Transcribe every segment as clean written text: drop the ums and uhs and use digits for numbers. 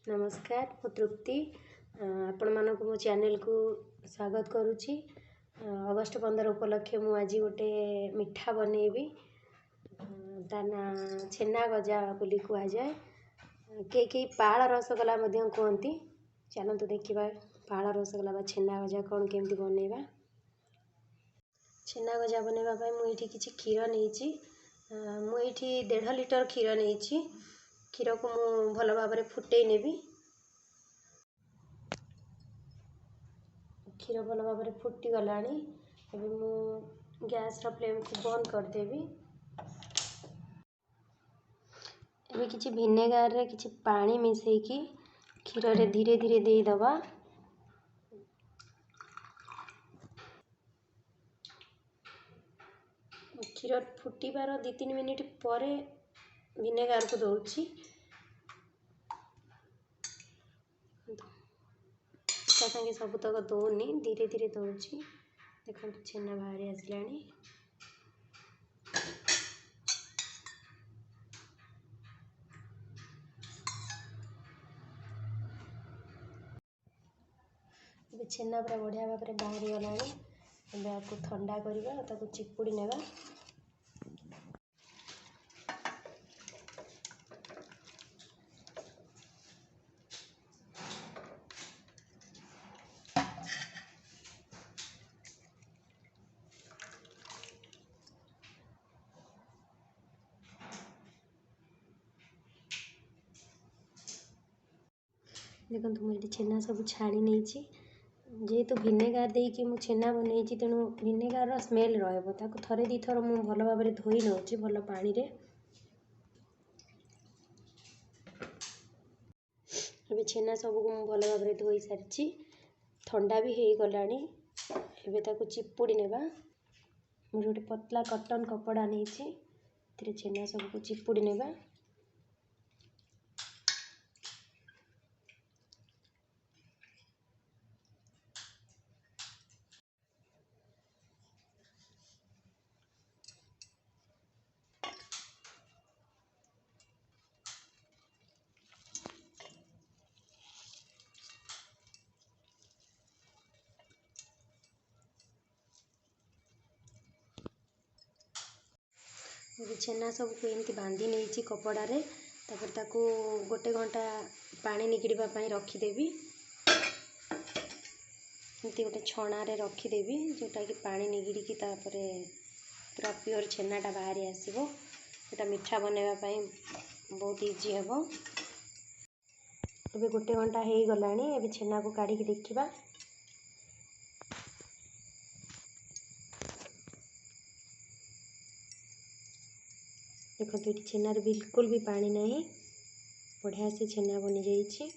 नमस्कार मु तृप्ति आपण मानक मो चैनल को स्वागत करुच्ची। अगस्ट 15 उपलक्षे मु आज गोटे मिठा बनैबी ता ना छेना गजा बोली कह जाए के पाल रसगोला कहती। चलतु देखा पाल रसगोला बा छेना गजा कौन केमती बनैबा। छेना गजा बनैबा मुझे किसी क्षीर नहीं मुझे 1.5 लिटर क्षीर नहीं क्षीर को मु भल भाव फुटे नेबी। क्षीर भल भाव फुटी गला मु गैस फ्लेम को बंद करदेवी। एबे किछि विनेगार रे किछि पानी मिसेकी क्षीर रे धीरे धीरे दे दबा। क्षीर फुटिबार 2-3 मिनिट पर विनेगार को दौची संगे सबुतक दौनी धीरे धीरे दौची। देखो छेना बाहरी आसला छेना पूरा बढ़िया भाव में बाहरी गला। आपको ठंडा करवा ताको चिपुड़ी नेबा। देखो मुझे छेना सब छाड़ी नहीं जेहेतु विनेगार देकी मु छेना बनई तेणु विनेगार स्मेल रहा थरे दी थर मु भल भाव धोई नौची भल पानी रे। अबे छेना सब को मु भल भाव धोई सारी ठंडा भी हो गलानी। एबे ताको चिपुड़ी नेबा। मुझे गोटे पतला कॉटन कपड़ा नहीं छेना सब को चिपुड़ी नेबा। छेना सब को एमती बांधी नहीं कपड़ा रे तापर ताको गोटे घंटा पानी निगड़वा रखीदेवी। एमती गोटे छणा रे रखीदेवी जोटा कि पानी निगड़ी तापर पूरा प्योर छेनाटा बाहरी आसो। एटा मिठा बनैबा बहुत इजी हे। अबे गोटे घंटा हो गलानी। एबे छेना को काढ़ी देखिबा। देखो ये छेनार बिल्कुल भी पानी नहीं बढ़िया से छेना बनी जाइए।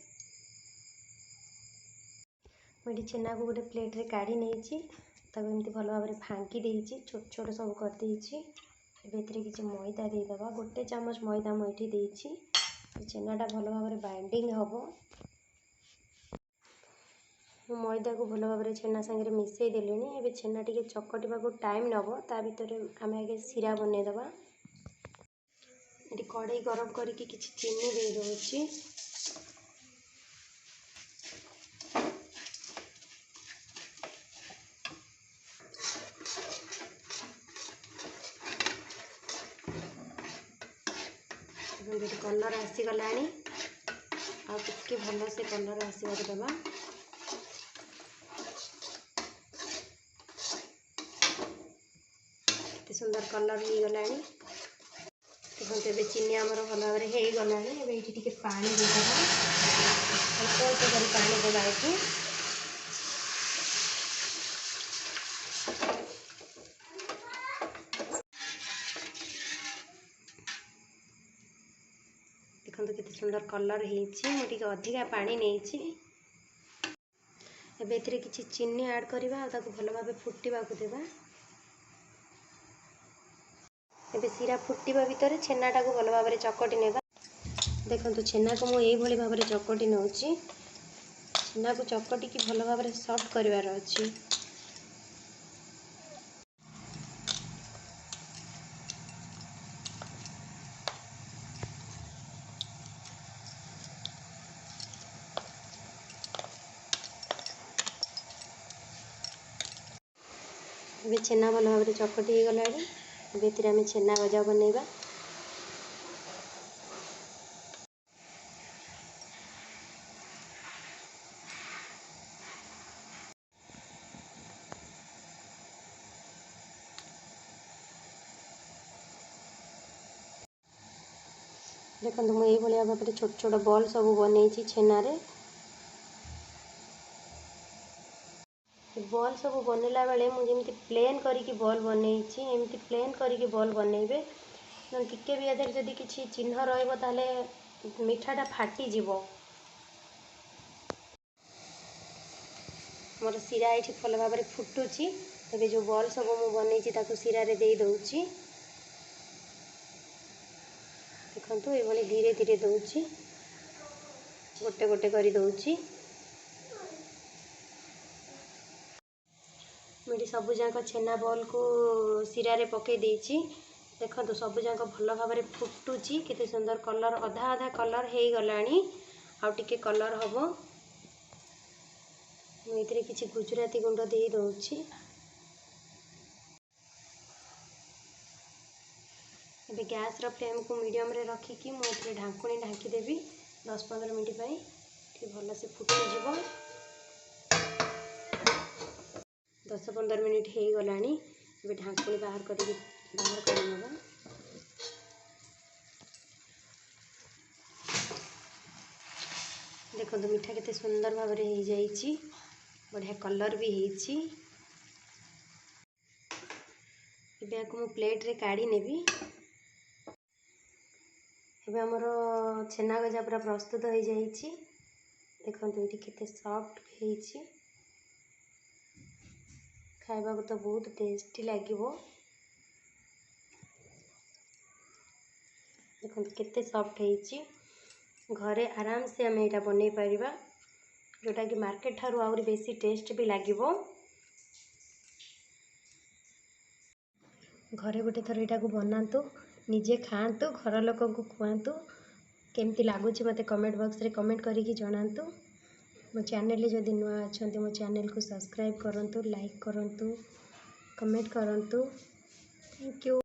मुझे छेना को गोटे प्लेट रे काढ़ी नहीं एमती भल भाव फांकी देती छोट छोट सब कर देती। किसी मैदा देदबा गोटे चामच मैदा मुझे देती छेनाटा भल भाव बाइंडिंग हम। मैदा को भल भाव छेना सांगे मिसई देली। एबे छेना टिके चकटिबा को टाइम नब ता भीतर आम आगे सीरा बनईदबा। ये कड़ाई गरम करके किसी चीनी दे दूची। कलर आसीगला आगे भल से कलर आसबार दबा। केते सुंदर कलर हो गला। देखते चीनी आमर भल भाव हो गला। ये पानी देदबा अल्प अल्प कर पानी देवा। देखो केते सुंदर कलर हो अधिका पानी नहीं। एबे किसी चीनी ऐड करवा भल भाव फुटवा को देवा। एबे सीरा फुटवा भितर छेनाटा को भल भाव चकटी नेबा। देखो छेना को मुझे यही भाव में चकटी नौची। छेना को चकटी की भल भाव सॉफ्ट करार अच्छी। ଏବେ ଛେନା ଭଲ ଭାବରେ ଚକଟି ହେଇଗଲାଣି। ଏବେ ଏଥିରେ ଆମେ ଛେନା ଗଜା ବନେଇବା। ଦେଖନ୍ତୁ ମୁଁ ଏଇଭଳିଆ ଭାବରେ ଛୋଟ ଛୋଟ ବଲ୍ ସବୁ ବନେଇଛି ଛେନାରେ। बॉल सब बनैला बेले मुझे प्लेन करके बॉल बनई एमती प्लेन करके बॉल बनइबे टिके भी अदर जदि किसी चिन्ह रही मिठाटा फाटीज मोर सीरा ये भल भाव में फुटुची। तबे जो बॉल सब मु बनई सीरा रे दे दउची। देखंतु ये धीरे धीरे दउची गोटे गोटे करी दउची। मुझे सबुजाक छेना बॉल को सीरा रे पके देइची। देखंतु सबुजाक भल भाव में फुटुची केते सुंदर कलर अधा आधा कलर हो गलानी आउ टिके कलर हबो। मुझे किसी गुजराती गुंड दे दउची। एबे गैस रो फ्लेम को मीडियम रे रखिकी मुझे ढांकुणी ढांकी देवी 10-15 मिनट पाई ठीक भल से फुटी जीवो। 10-15 मिनट हो गलानी। एबे ढांकुणी बाहर कर नवा। देखो मीठा केते सुंदर भाव में हो जाइए। बढ़िया कलर भी होइची। एबे को प्लेट रे काढ़ी नेबी। एबे हमर छेना गजा पूरा प्रस्तुत हो जाइए। देखो ये केते सॉफ्ट होइची। खाइबा को तो बहुत टेस्टी लगे। देखो केते सॉफ्ट होइची। घरे आराम से आम यहाँ बनई पारिबा जोटा कि मार्केट ठारू आउरी बेसी टेस्ट भी लगे। घरे गोटे थर यहाँ बनातु निजे खातु घर लोक को खुआतु केमती लगुच मत कमेंट बॉक्स रे कमेंट करके जनातु। मो चैनल जदि नुआ अच्छा मो चैनल को सब्सक्राइब करंतु लाइक करंतु कमेंट करंतु। Thank you.